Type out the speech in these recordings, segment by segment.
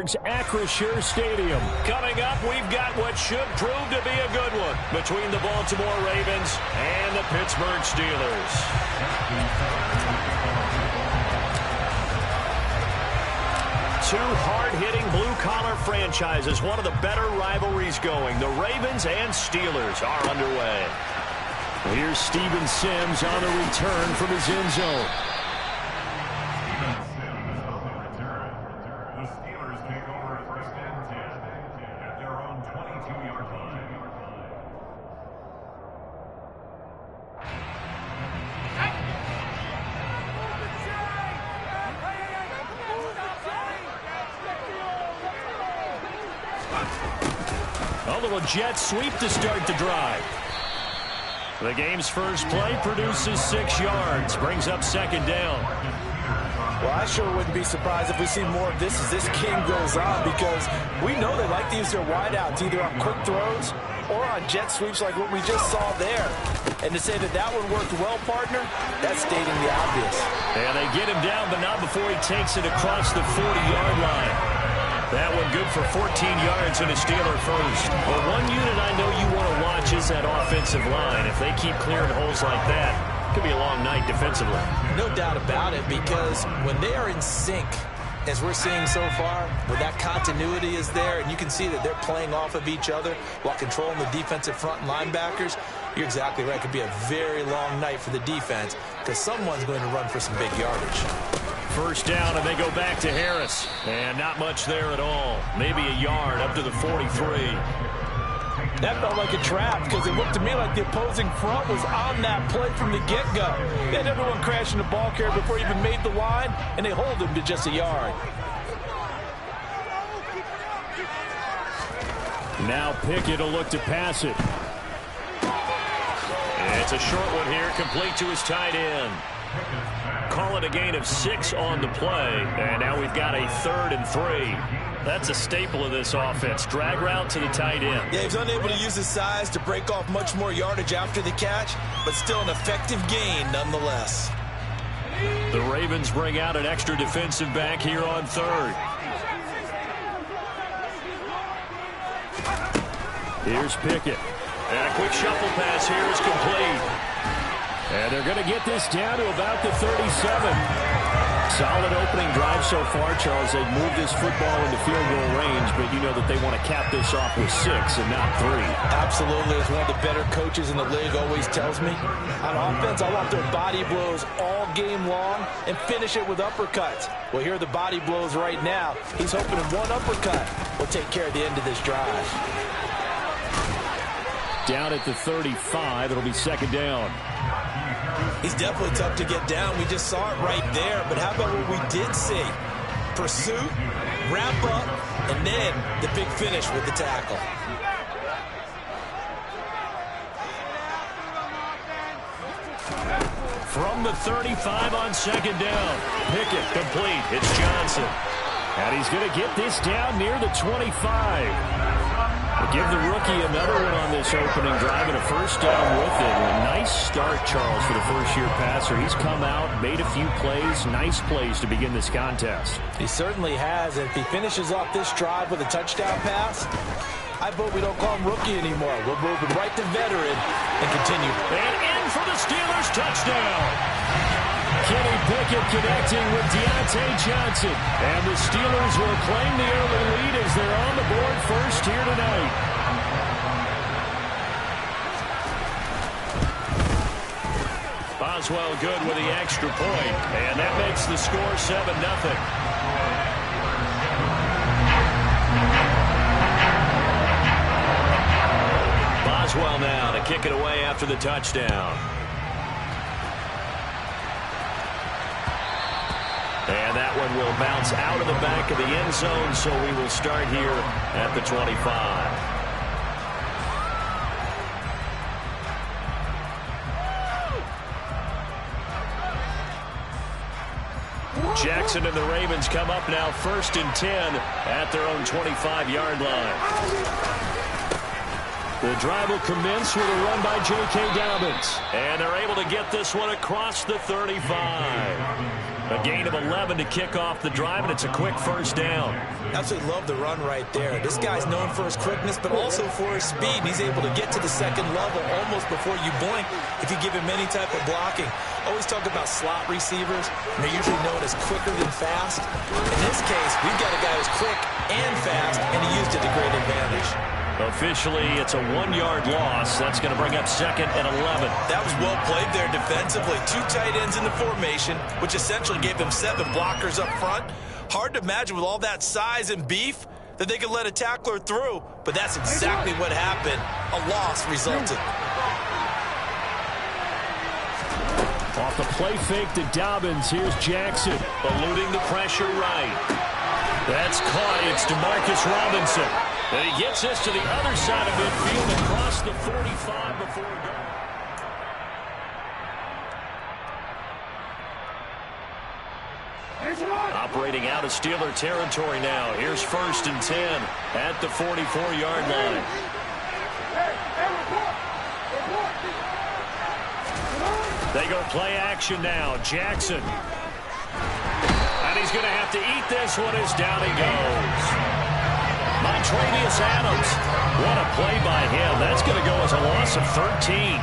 Pittsburgh's Acrisure Stadium. Coming up, we've got what should prove to be a good one between the Baltimore Ravens and the Pittsburgh Steelers. Two hard-hitting blue-collar franchises, one of the better rivalries going. The Ravens and Steelers are underway. Here's Steven Sims on the return from his end zone. The Steelers take over first and 10 at their own 22-yard line. A little jet sweep to start the drive. The game's first play produces 6 yards, brings up second down. Well, I sure wouldn't be surprised if we see more of this as this game goes on, because we know they like to use their wideouts either on quick throws or on jet sweeps like what we just saw there. And to say that that one worked well, partner, that's stating the obvious. And they get him down, but not before he takes it across the 40-yard line. That one good for 14 yards and a Steeler first. Well, one unit I know you want to watch is that offensive line. If they keep clearing holes like that, it could be a long night defensively. No doubt about it, because when they are in sync, as we're seeing so far, where that continuity is there, and you can see that they're playing off of each other while controlling the defensive front and linebackers, you're exactly right. It could be a very long night for the defense, because someone's going to run for some big yardage. First down, and they go back to Harris. And not much there at all. Maybe a yard up to the 43. That felt like a trap, because it looked to me like the opposing front was on that play from the get-go. They had everyone crashing the ball carrier before he even made the line, and they hold him to just a yard. Now Pickett will look to pass it. It's a short one here, complete to his tight end. Call it a gain of 6 on the play, and now we've got a 3rd and 3. That's a staple of this offense. Drag route to the tight end. Yeah, he's unable to use his size to break off much more yardage after the catch, but still an effective gain nonetheless. The Ravens bring out an extra defensive back here on 3rd. Here's Pickett. And a quick shuffle pass here is complete. And they're going to get this down to about the 37. Solid opening drive so far, Charles. They've moved this football into field goal range, but you know that they want to cap this off with 6 and not 3. Absolutely. As one of the better coaches in the league always tells me, on offense, I want their body blows all game long and finish it with uppercuts. Well, here are the body blows right now. He's hoping in one uppercut will take care of the end of this drive. Down at the 35, it'll be second down. He's definitely tough to get down. We just saw it right there. But how about what we did see? Pursuit, wrap up, and then the big finish with the tackle. From the 35 on second down. Pickett complete. It's Johnson. And he's going to get this down near the 25. Give the rookie another one on this opening drive and a first down with it. A nice start, Charles, for the first-year passer. He's come out, made a few plays, nice plays to begin this contest. He certainly has. And if he finishes off this drive with a touchdown pass, I vote we don't call him rookie anymore. We'll move him right to veteran and continue. And in for the Steelers touchdown. Kenny Pickett connecting with Deontay Johnson. And the Steelers will claim the early lead as they're on the board first here tonight. Boswell good with the extra point, and that makes the score 7-0. Boswell now to kick it away after the touchdown. And that one will bounce out of the back of the end zone, so we will start here at the 25. Jackson and the Ravens come up now 1st and 10 at their own 25-yard line. The drive will commence with a run by J.K. Dobbins. And they're able to get this one across the 35. A gain of 11 to kick off the drive, and it's a quick first down. Absolutely love the run right there. This guy's known for his quickness, but also for his speed. And he's able to get to the second level almost before you blink if you give him any type of blocking. Always talk about slot receivers, and they're usually known as quicker than fast. In this case, we've got a guy who's quick and fast, and he used it to great advantage. Officially, it's a 1-yard loss. That's going to bring up 2nd and 11. That was well played there defensively. 2 tight ends in the formation, which essentially gave them 7 blockers up front. Hard to imagine with all that size and beef that they could let a tackler through, but that's exactly what happened. A loss resulted. Off the play fake to Dobbins. Here's Jackson. Eluding the pressure right. That's caught. It's DeMarcus Robinson. And he gets this to the other side of midfield across the 45 before going. Operating out of Steeler territory now. Here's 1st and 10 at the 44-yard line. They go play action now. Jackson. And he's going to have to eat this one as down he goes. Montravius Adams. What a play by him. That's going to go as a loss of 13.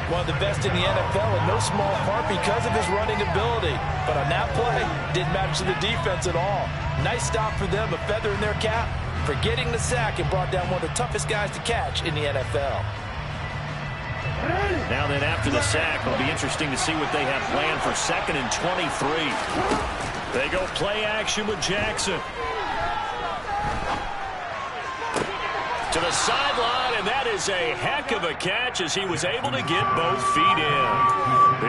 One of the best in the NFL in no small part because of his running ability. But on that play, didn't matter to the defense at all. Nice stop for them, a feather in their cap for getting the sack and brought down one of the toughest guys to catch in the NFL. Now then, after the sack, it'll be interesting to see what they have planned for 2nd and 23. They go play action with Jackson. To the sideline, and that is a heck of a catch as he was able to get both feet in.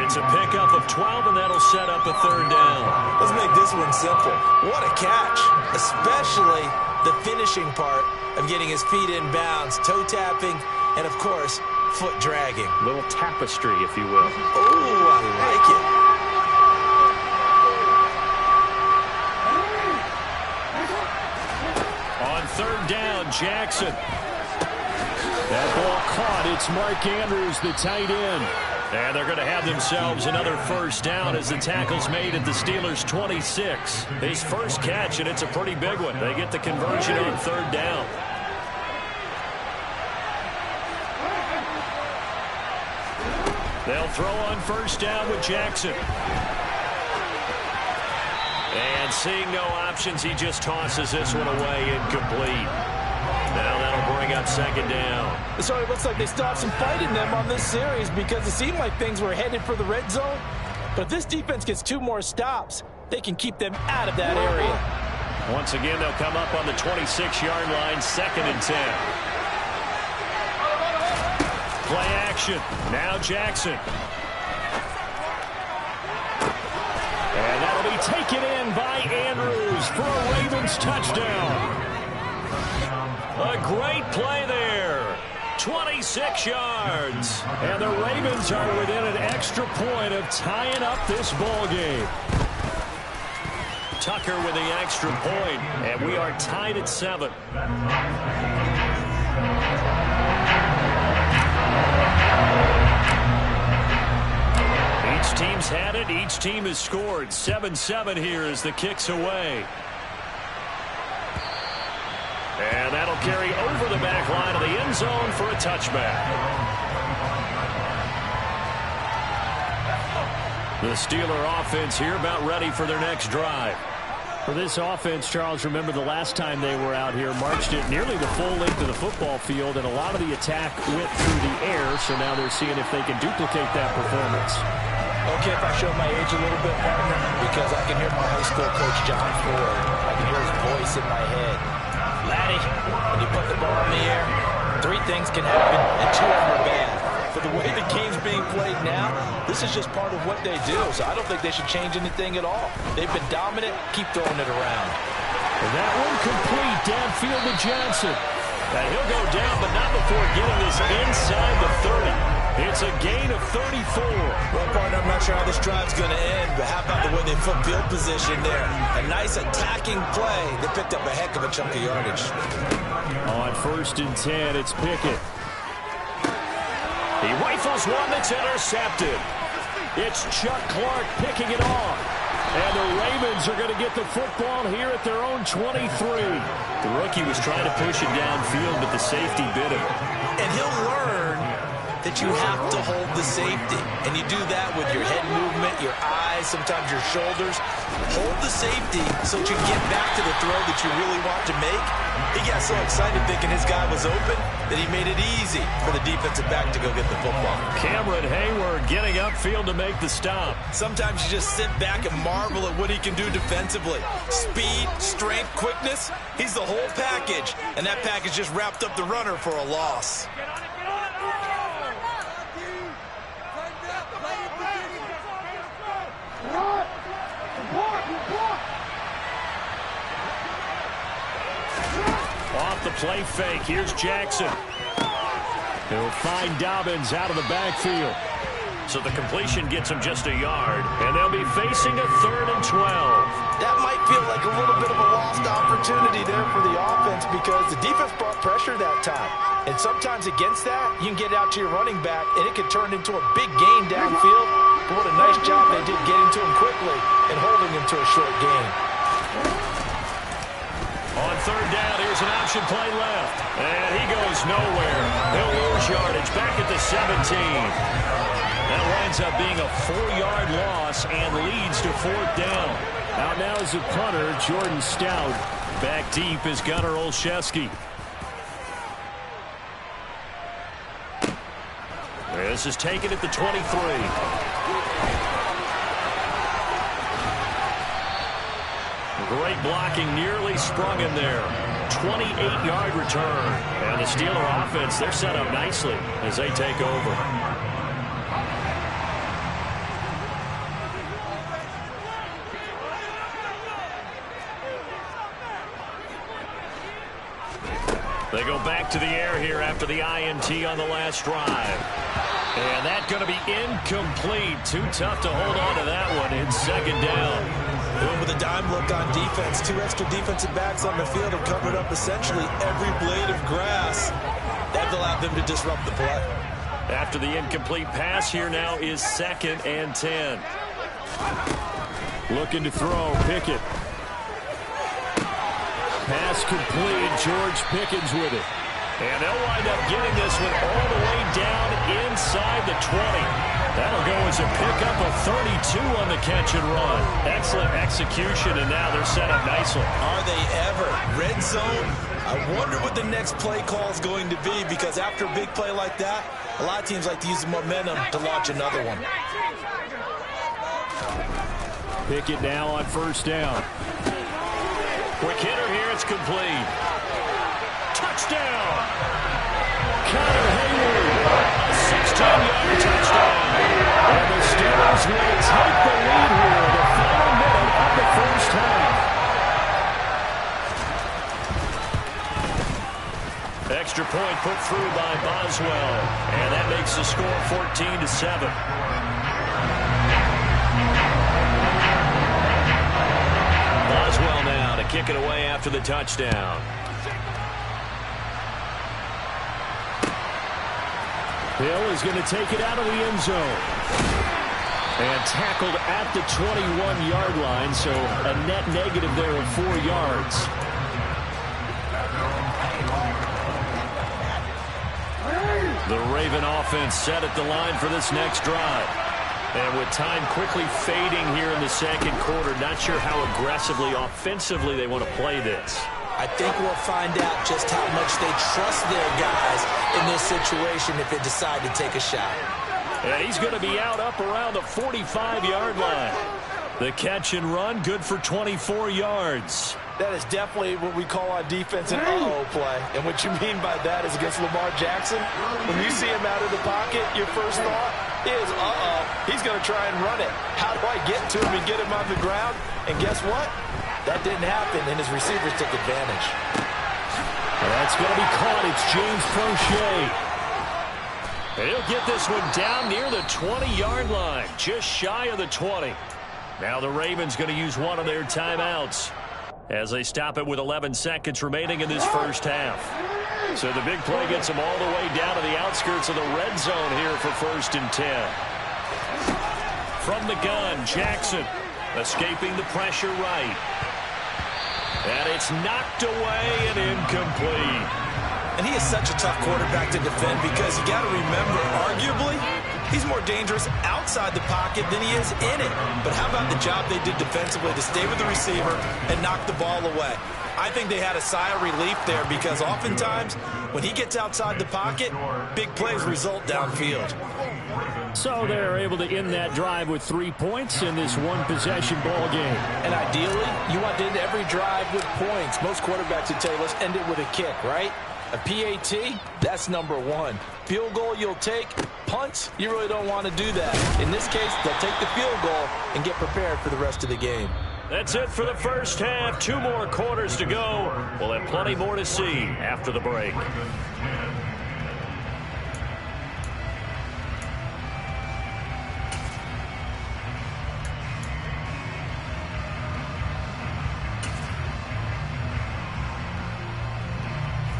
It's a pickup of 12, and that'll set up a 3rd down. Let's make this one simple. What a catch, especially the finishing part of getting his feet in bounds, toe tapping, and, of course, foot dragging. Little tapestry, if you will. Oh, I like it. On 3rd down, Jackson. That ball caught. It's Mark Andrews, the tight end. And they're going to have themselves another 1st down as the tackle's made at the Steelers' 26. His first catch, and it's a pretty big one. They get the conversion on 3rd down. They'll throw on 1st down with Jackson. And seeing no options, he just tosses this one away incomplete. Now that'll bring up 2nd down. So it looks like they stopped some fight in them on this series because it seemed like things were headed for the red zone. But if this defense gets 2 more stops, they can keep them out of that area. Once again, they'll come up on the 26-yard line, 2nd and 10. Play action. Now Jackson. And that'll be taken in by Andrews for a Ravens touchdown. A great play there. 26 yards. And the Ravens are within an extra point of tying up this ball game. Tucker with the extra point, and we are tied at 7. Each team's had it. Each team has scored. 7-7 here as the kick's away. And that'll carry over the back line of the end zone for a touchback. The Steeler offense here about ready for their next drive. For this offense, Charles, remember the last time they were out here, marched it nearly the full length of the football field, and a lot of the attack went through the air, so now they're seeing if they can duplicate that performance. Okay, if I show my age a little bit, partner, because I can hear my high school coach, John Ford. I can hear his voice in my head. Laddie, when you put the ball in the air, 3 things can happen, and 2 of them are bad. For the way the game's being played now, this is just part of what they do, so I don't think they should change anything at all. They've been dominant. Keep throwing it around. And that one complete downfield to Johnson. And he'll go down, but not before getting this inside the 30. It's a gain of 34. Well, partner, I'm not sure how this drive's going to end, but how about the way they flip field position there? A nice attacking play. They picked up a heck of a chunk of yardage. On 1st and 10, it's Pickett. He rifles one that's intercepted. It's Chuck Clark picking it off. And the Ravens are going to get the football here at their own 23. The rookie was trying to push it downfield, but the safety bit him. And he'll learn that you have to hold the safety. And you do that with your head movement, your eyes, sometimes your shoulders. Hold the safety so that you can get back to the throw that you really want to make. He got so excited thinking his guy was open that he made it easy for the defensive back to go get the football. Cameron Hayward getting upfield to make the stop. Sometimes you just sit back and marvel at what he can do defensively. Speed, strength, quickness, he's the whole package. And that package just wrapped up the runner for a loss. Off the play fake, here's Jackson. He'll find Dobbins out of the backfield. So the completion gets him just a yard, and they'll be facing a 3rd and 12. That might feel like a little bit of a lost opportunity there for the offense because the defense brought pressure that time. And sometimes against that, you can get out to your running back, and it could turn into a big gain downfield. But what a nice job they did getting to him quickly and holding him to a short gain. On 3rd down, here's an option play left. And he goes nowhere. He'll lose yardage back at the 17. That winds up being a 4-yard loss and leads to 4th down. Out now is the punter, Jordan Stout. Back deep is Gunnar Olszewski. This is taken at the 23. Great blocking, nearly sprung him there. 28-yard return. And the Steeler offense, they're set up nicely as they take over. They go back to the air here after the INT on the last drive. And that's going to be incomplete. Too tough to hold on to that one in 2nd down. With a dime look on defense, 2 extra defensive backs on the field have covered up essentially every blade of grass. That allowed them to disrupt the play. After the incomplete pass, here now is 2nd and 10. Looking to throw, Pickett. Pass complete, George Pickens with it. And they'll wind up getting this one all the way down inside the 20. That'll go as a pickup of 32 on the catch and run. Excellent execution, and now they're set up nicely. Are they ever? Red zone? I wonder what the next play call is going to be, because after a big play like that, a lot of teams like to use the momentum to launch another one. Pickett now on 1st down. Quick hitter here, it's complete. Touchdown! Connor Hayward. A 16-yard touchdown. And the Steelers will take the lead here in the final minute of the 1st half. Extra point put through by Boswell. And that makes the score 14-7. Boswell now to kick it away after the touchdown. Hill is going to take it out of the end zone. And tackled at the 21-yard line, so a net negative there of 4 yards. The Raven offense set at the line for this next drive. And with time quickly fading here in the 2nd quarter, not sure how aggressively, offensively they want to play this. I think we'll find out just how much they trust their guys in this situation if they decide to take a shot. And he's going to be out up around the 45-yard line. The catch and run, good for 24 yards. That is definitely what we call on defense an uh-oh play. And what you mean by that is against Lamar Jackson, when you see him out of the pocket, your first thought is, uh-oh, he's going to try and run it. How do I get to him and get him on the ground? And guess what? That didn't happen, and his receivers took advantage. That's going to be caught. It's James Prochet. He'll get this one down near the 20-yard line, just shy of the 20. Now the Ravens going to use one of their timeouts as they stop it with 11 seconds remaining in this 1st half. So the big play gets them all the way down to the outskirts of the red zone here for 1st and 10. From the gun, Jackson. Escaping the pressure right. And it's knocked away and incomplete. And he is such a tough quarterback to defend because you got to remember, arguably, he's more dangerous outside the pocket than he is in it. But how about the job they did defensively to stay with the receiver and knock the ball away? I think they had a sigh of relief there because oftentimes when he gets outside the pocket, big plays result downfield. So they're able to end that drive with 3 points in this one-possession ball game. And ideally, you want to end every drive with points. Most quarterbacks would tell you, let's end it with a kick, right? A PAT, that's number one. Field goal you'll take. Punts, you really don't want to do that. In this case, they'll take the field goal and get prepared for the rest of the game. That's it for the first half. 2 more quarters to go. We'll have plenty more to see after the break.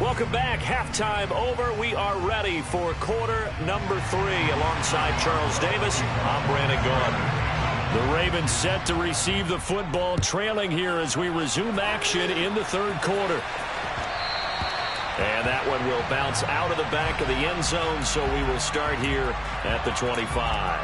Welcome back. Halftime over. We are ready for quarter number 3. Alongside Charles Davis, I'm Brandon Gaudin. The Ravens set to receive the football, trailing here as we resume action in the third quarter. And that one will bounce out of the back of the end zone, so we will start here at the 25.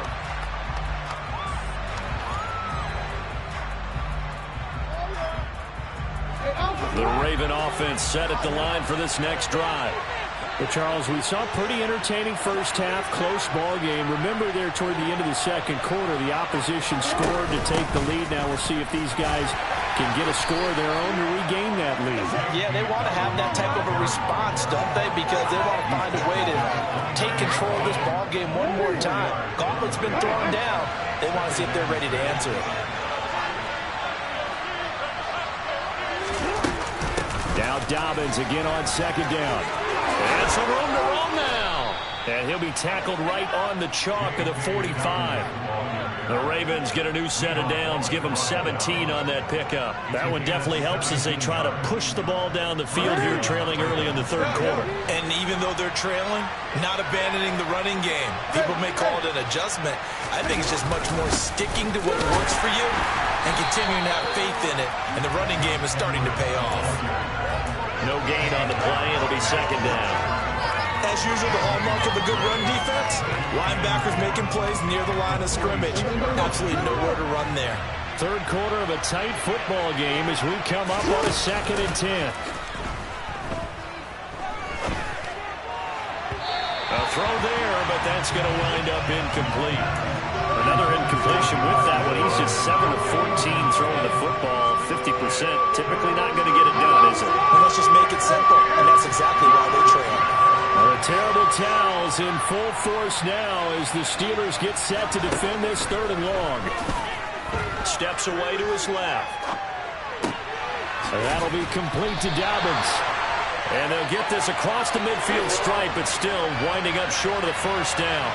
The Raven offense set at the line for this next drive. But Charles, we saw a pretty entertaining first half, close ball game. Remember there toward the end of the second quarter, the opposition scored to take the lead. Now we'll see if these guys can get a score of their own to regain that lead. Yeah, they want to have that type of a response, don't they? Because they want to find a way to take control of this ball game one more time. Gauntlet's been thrown down. They want to see if they're ready to answer it. Now Dobbins again on second down. And some room to run now. And he'll be tackled right on the chalk of the 45. The Ravens get a new set of downs, give them 17 on that pickup. That one definitely helps as they try to push the ball down the field here, trailing early in the third quarter. And even though they're trailing, not abandoning the running game. People may call it an adjustment. I think it's just much more sticking to what works for you and continuing to have faith in it. And the running game is starting to pay off. No gain on the play. It'll be second down. As usual, the hallmark of a good run defense, linebackers making plays near the line of scrimmage. Absolutely nowhere to run there. Third quarter of a tight football game as we come up on a 2nd and 10. A throw there, but that's going to wind up incomplete. Another incompletion with that one. He's just 7 of 14 throwing the football. 50%. Typically not going to get it done, is it? Well, let's just make it simple, and that's exactly why they trail. Well, the terrible towels in full force now as the Steelers get set to defend this 3rd and long. Steps away to his left. So that'll be complete to Dobbins. And they'll get this across the midfield stripe, but still winding up short of the first down.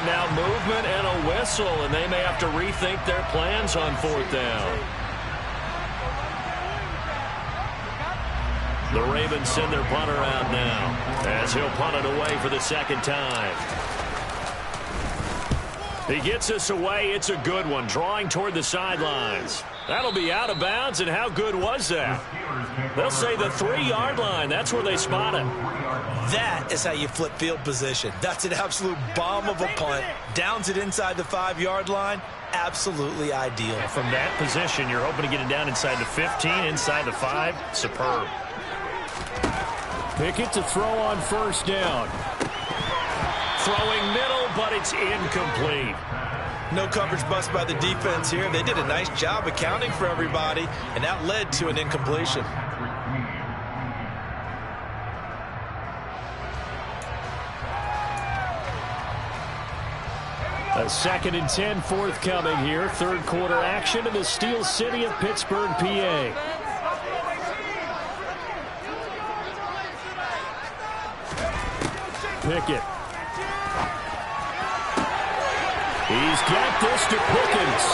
Now movement and a whistle, and they may have to rethink their plans on 4th down. The Ravens send their punter out now as he'll punt it away for the second time. He gets this away. It's a good one, drawing toward the sidelines. That'll be out of bounds, and how good was that? They'll say the 3-yard line. That's where they spot it. That is how you flip field position. That's an absolute bomb of a punt. Downs it inside the 5-yard line. Absolutely ideal. And from that position, you're hoping to get it down inside the 15, inside the 5. Superb. Pickett to throw on 1st down. Throwing middle, but it's incomplete. No coverage bust by the defense here. They did a nice job accounting for everybody, and that led to an incompletion. A 2nd and 10 forthcoming here. Third quarter action in the Steel City of Pittsburgh, PA. Pickett. He's got this to Pickens.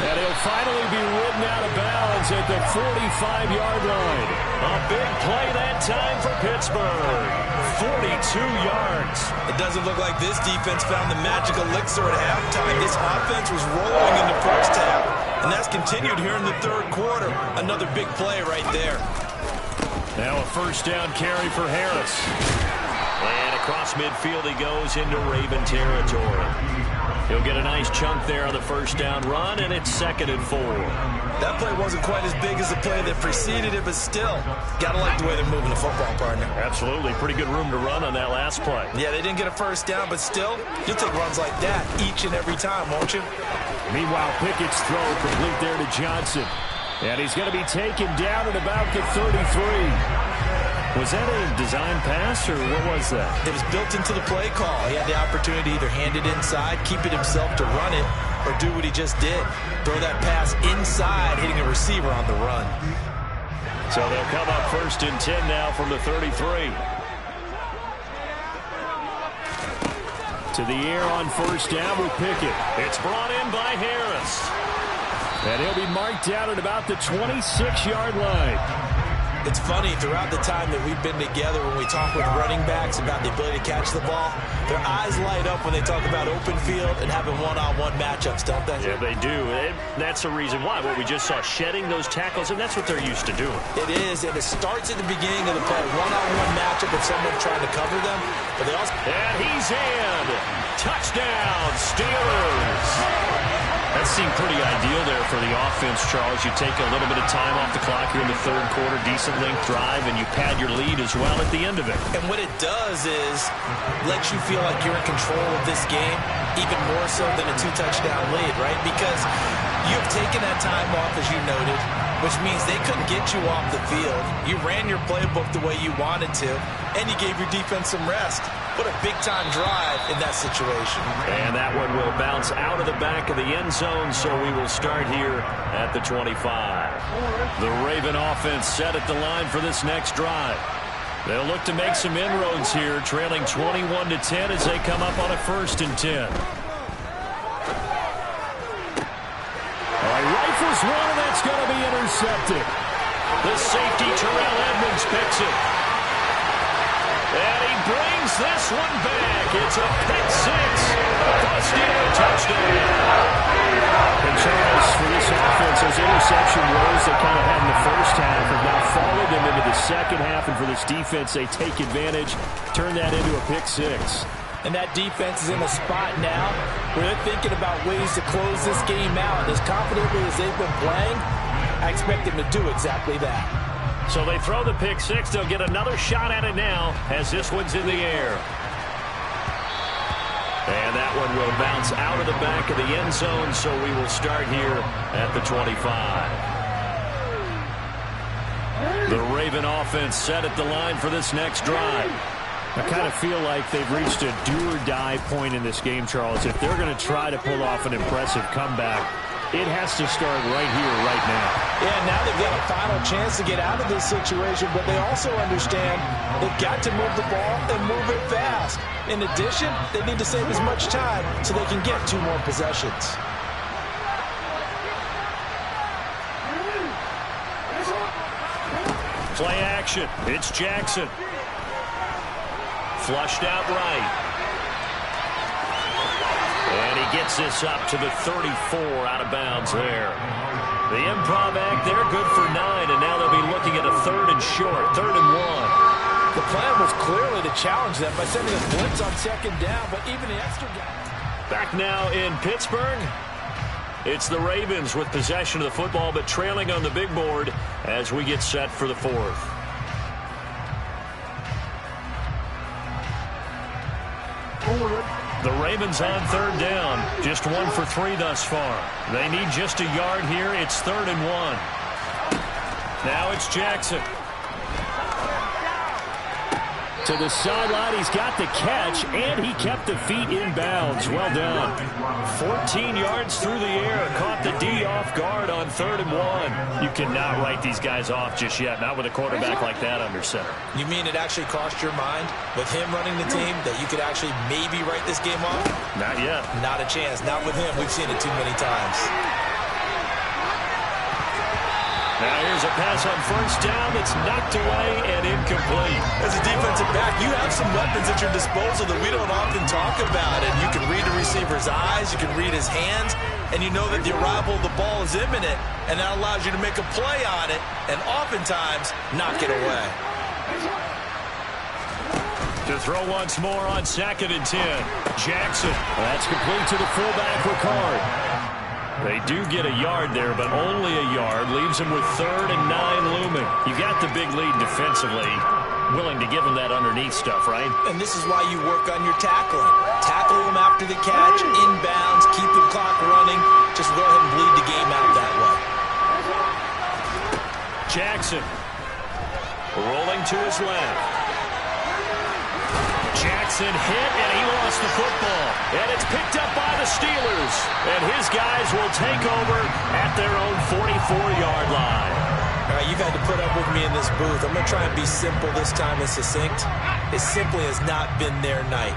And he'll finally be ridden out of bounds at the 45-yard line. A big play that time for Pittsburgh. 42 yards. It doesn't look like this defense found the magic elixir at halftime. This offense was rolling in the first half, and that's continued here in the third quarter. Another big play right there. Now a first down carry for Harris. And across midfield he goes into Raven territory. He'll get a nice chunk there on the first down run, and it's 2nd and 4. That play wasn't quite as big as the play that preceded it, but still, got to like the way they're moving the football, partner. Absolutely. Pretty good room to run on that last play. Yeah, they didn't get a first down, but still, you'll take runs like that each and every time, won't you? Meanwhile, Pickett's throw complete there to Johnson. And he's going to be taken down at about the 33. Was that a design pass, or what was that? It was built into the play call. He had the opportunity to either hand it inside, keep it himself to run it, or do what he just did. Throw that pass inside, hitting a receiver on the run. So they'll come up 1st and 10 now from the 33. To the air on first down with Pickett. It's brought in by Harris. And he'll be marked down at about the 26-yard line. It's funny, throughout the time that we've been together, when we talk with running backs about the ability to catch the ball, their eyes light up when they talk about open field and having one-on-one matchups, don't they? Yeah, they do. And that's the reason why. What we just saw, shedding those tackles, and that's what they're used to doing. It is, and it starts at the beginning of the play. One-on-one matchup with someone trying to cover them. But they also... And he's in. Touchdown, Steelers. That seemed pretty ideal there for the offense, Charles. You take a little bit of time off the clock here in the third quarter, decent length drive, and you pad your lead as well at the end of it. And what it does is let you feel like you're in control of this game, even more so than a 2-touchdown lead, right? Because you've taken that time off, as you noted, which means they couldn't get you off the field. You ran your playbook the way you wanted to, and you gave your defense some rest. What a big-time drive in that situation. And that one will bounce out of the back of the end zone, so we will start here at the 25. The Raven offense set at the line for this next drive. They'll look to make some inroads here, trailing 21-10 as they come up on a 1st and 10. Rifles one, and that's going to be intercepted. The safety, Terrell Edmonds, picks it. And he brings this one back. It's a pick six. A Steeler touchdown. And Charles, for this offense, those interception rows they kind of had in the first half have now followed them into the second half. And for this defense, they take advantage, turn that into a pick six. And that defense is in a spot now where they're thinking about ways to close this game out. As confidently as they've been playing, I expect them to do exactly that. So they throw the pick six. They'll get another shot at it now as this one's in the air. And that one will bounce out of the back of the end zone, so we will start here at the 25. The Raven offense set at the line for this next drive. I kind of feel like they've reached a do-or-die point in this game, Charles. If they're going to try to pull off an impressive comeback, it has to start right here, right now. Yeah, now they've got a final chance to get out of this situation, but they also understand they've got to move the ball and move it fast. In addition, they need to save as much time so they can get 2 more possessions. Play action. It's Jackson. Flushed out right. And he gets this up to the 34 out of bounds there. The improv act there, good for 9, and now they'll be looking at a 3rd and short, 3rd and 1. The plan was clearly to challenge them by sending a blitz on 2nd down, but even the extra guy. Back now in Pittsburgh. It's the Ravens with possession of the football, but trailing on the big board as we get set for the 4th. The Ravens on 3rd down. Just 1 for 3 thus far. They need just a yard here. It's 3rd and 1. Now it's Jackson. To the sideline, he's got the catch, and he kept the feet in bounds. Well done. 14 yards through the air. Caught the D off guard on 3rd and 1. You cannot write these guys off just yet, not with a quarterback like that under center. You mean it actually crossed your mind with him running the team that you could actually maybe write this game off? Not yet. Not a chance. Not with him. We've seen it too many times. Now here's a pass on 1st down that's knocked away and incomplete. As a defensive back, you have some weapons at your disposal that we don't often talk about. And you can read the receiver's eyes, you can read his hands, and you know that the arrival of the ball is imminent, and that allows you to make a play on it and oftentimes knock it away. To throw once more on 2nd and 10. Jackson. That's complete to the fullback, Ricard. They do get a yard there, but only a yard. Leaves them with 3rd and 9 looming. You got the big lead defensively. Willing to give them that underneath stuff, right? And this is why you work on your tackling. Tackle them after the catch, inbounds, keep the clock running. Just go ahead and bleed the game out that way. Jackson. Rolling to his left. Jackson hit, and he lost the football. And it's picked up by the Steelers. And his guys will take over at their own 44-yard line. All right, you've had to put up with me in this booth. I'm going to try and be simple this time and succinct. It simply has not been their night.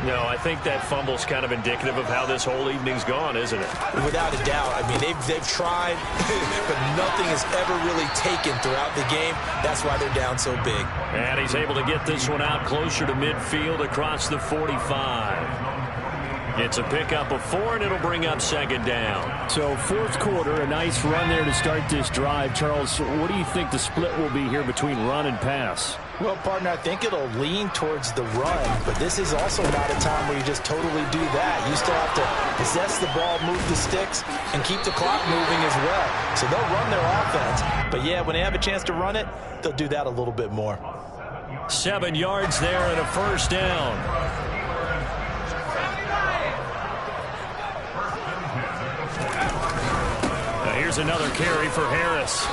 No, I think that fumble's kind of indicative of how this whole evening's gone, isn't it? Without a doubt. I mean, they've tried, but nothing has ever really taken throughout the game. That's why they're down so big. And he's able to get this one out closer to midfield across the 45. It's a pickup of 4, and it'll bring up 2nd down. So 4th quarter, a nice run there to start this drive. Charles, what do you think the split will be here between run and pass? Well, partner, I think it'll lean towards the run, but this is also not a time where you just totally do that. You still have to possess the ball, move the sticks, and keep the clock moving as well. So they'll run their offense, but yeah, when they have a chance to run it, they'll do that a little bit more. 7 yards there and a 1st down. Now here's another carry for Harris.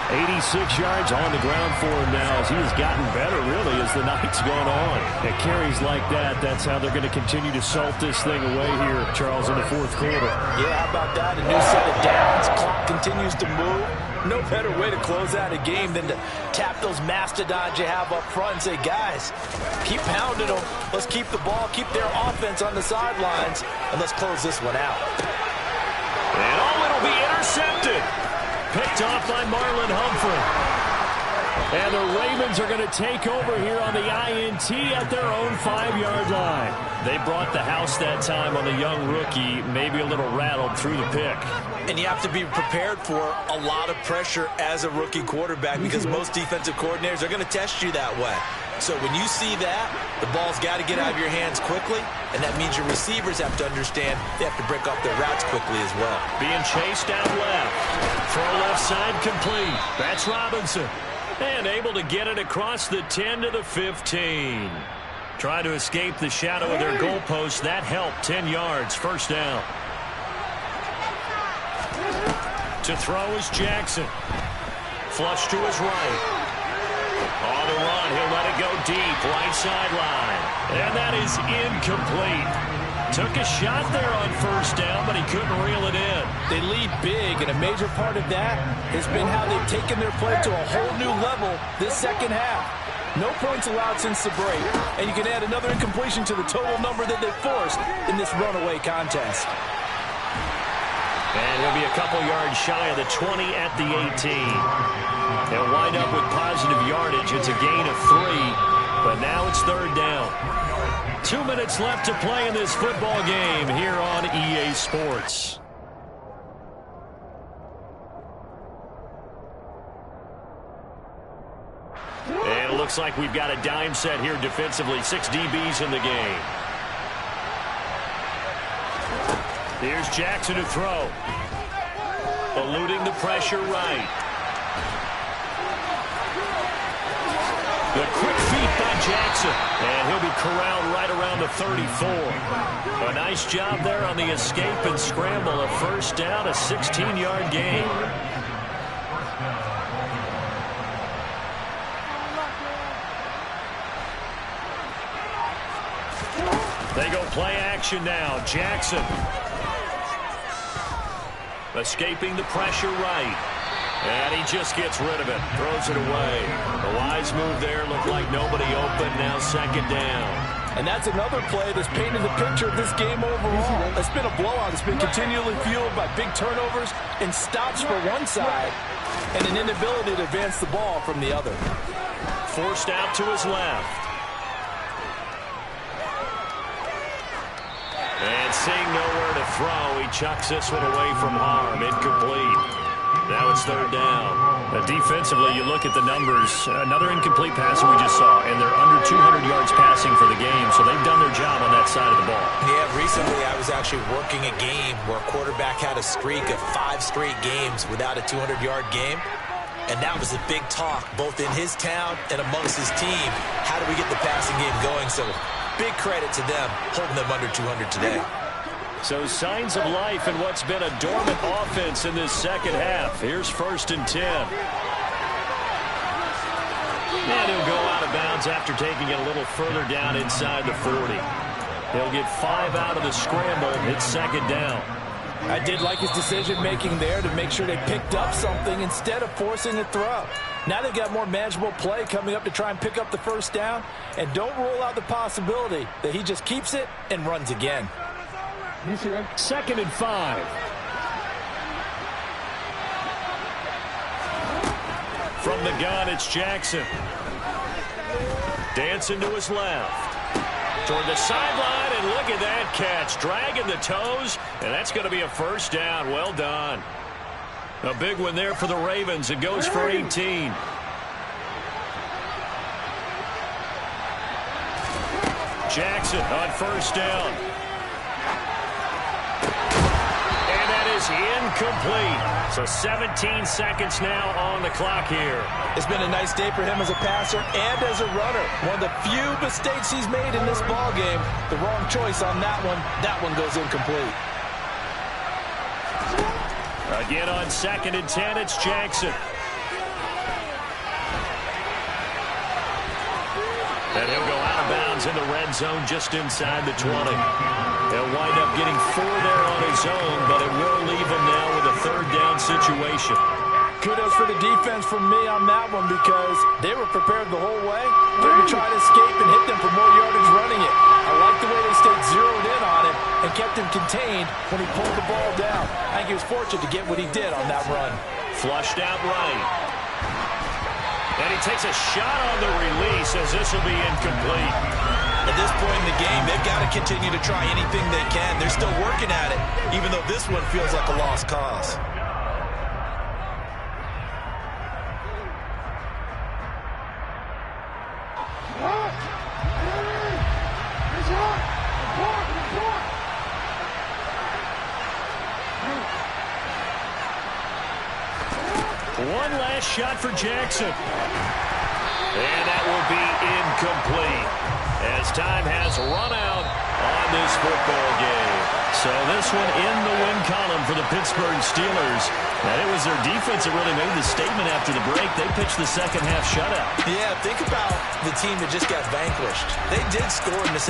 86 yards on the ground for him now as he has gotten better, really, as the night's gone on. At carries like that, that's how they're going to continue to salt this thing away here, Charles, in the 4th quarter. Yeah, how about that? A new set of downs. Clock continues to move. No better way to close out a game than to tap those mastodons you have up front and say, guys, keep pounding them. Let's keep the ball, keep their offense on the sidelines, and let's close this one out. And it'll be intercepted. Picked off by Marlon Humphrey. And the Ravens are going to take over here on the INT at their own 5-yard line. They brought the house that time on the young rookie, maybe a little rattled through the pick. And you have to be prepared for a lot of pressure as a rookie quarterback because most defensive coordinators are going to test you that way. So when you see that, the ball's got to get out of your hands quickly, and that means your receivers have to understand they have to break off their routes quickly as well. Being chased out left. Throw left side complete. That's Robinson. And able to get it across the 10 to the 15. Trying to escape the shadow of their goalpost. That helped. 10 yards. 1st down. To throw is Jackson. Flush to his right. On the run, he'll let it go deep, right sideline. And that is incomplete. Took a shot there on 1st down, but he couldn't reel it in. They lead big, and a major part of that has been how they've taken their play to a whole new level this 2nd half. No points allowed since the break, and you can add another incompletion to the total number that they forced in this runaway contest. And he'll be a couple yards shy of the 20 at the 18. They'll wind up with positive yardage. It's a gain of 3, but now it's 3rd down. 2 minutes left to play in this football game here on EA Sports. And it looks like we've got a dime set here defensively. 6 DBs in the game. Here's Jackson to throw. Eluding the pressure right. The quick feet by Jackson. And he'll be corralled right around the 34. A nice job there on the escape and scramble. A 1st down, a 16-yard gain. Play action now. Jackson. Escaping the pressure right. And he just gets rid of it. Throws it away. A wise move there. Looked like nobody open. Now second down. And that's another play that's painted the picture of this game overall. It's been a blowout. It's been continually fueled by big turnovers and stops for one side and an inability to advance the ball from the other. Forced out to his left. And seeing nowhere to throw, he chucks this one away from harm. Incomplete. Now it's third down. Defensively, you look at the numbers. Another incomplete pass we just saw, and they're under 200 yards passing for the game, so they've done their job on that side of the ball. Yeah, recently I was actually working a game where a quarterback had a streak of 5 straight games without a 200-yard game, and that was a big talk, both in his town and amongst his team. How do we get the passing game going? So big credit to them, holding them under 200 today. So signs of life in what's been a dormant offense in this second half. Here's 1st and 10. And he'll go out of bounds after taking it a little further down inside the 40. He'll get 5 out of the scramble. It's second down. I did like his decision-making there to make sure they picked up something instead of forcing a throw. Now they've got more manageable play coming up to try and pick up the first down. And don't rule out the possibility that he just keeps it and runs again. 2nd and 5. From the gun, it's Jackson. Dancing to his left. Toward the sideline, and look at that catch. Dragging the toes, and that's going to be a first down. Well done. A big one there for the Ravens. It goes for 18. Jackson on first down. Incomplete. So 17 seconds now on the clock here. It's been a nice day for him as a passer and as a runner. One of the few mistakes he's made in this ball game. The wrong choice on that one. That one goes incomplete. Again on 2nd and 10, it's Jackson. And he'll go out of bounds in the red zone just inside the 20. He'll wind up getting 4 there on his own, but it will leave him now with a third down situation. Kudos for the defense from me on that one because they were prepared the whole way. They're going to try to escape and hit them for more yardage running it. I like the way they stayed zeroed in on it and kept him contained when he pulled the ball down. I think he was fortunate to get what he did on that run. Flushed out right. And he takes a shot on the release as this will be incomplete. At this point in the game, they've got to continue to try anything they can. They're still working at it, even though this one feels like a lost cause. One last shot for Jackson. And that will be incomplete as time has run out on this football game. So this one in the win column for the Pittsburgh Steelers. And it was their defense that really made the statement after the break. They pitched the second half shutout. Yeah, think about the team that just got vanquished. They did score in the second